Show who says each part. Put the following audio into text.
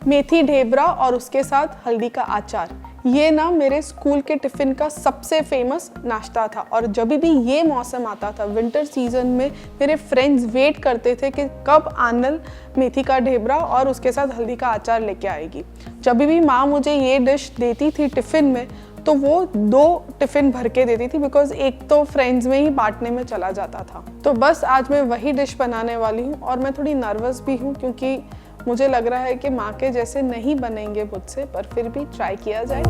Speaker 1: मेथी ढेबरा और उसके साथ हल्दी का अचार, ये ना मेरे स्कूल के टिफ़िन का सबसे फेमस नाश्ता था। और जब भी ये मौसम आता था विंटर सीजन में, मेरे फ्रेंड्स वेट करते थे कि कब आनल मेथी का ढेबरा और उसके साथ हल्दी का अचार लेके आएगी। जब भी माँ मुझे ये डिश देती थी टिफ़िन में, तो वो 2 टिफ़िन भर के देती थी, बिकॉज एक तो फ्रेंड्स में ही बांटने में चला जाता था। तो बस आज मैं वही डिश बनाने वाली हूँ और मैं थोड़ी नर्वस भी हूँ, क्योंकि मुझे लग रहा है कि माँ के जैसे नहीं बनेंगे मुझसे, पर फिर भी ट्राई किया जाए।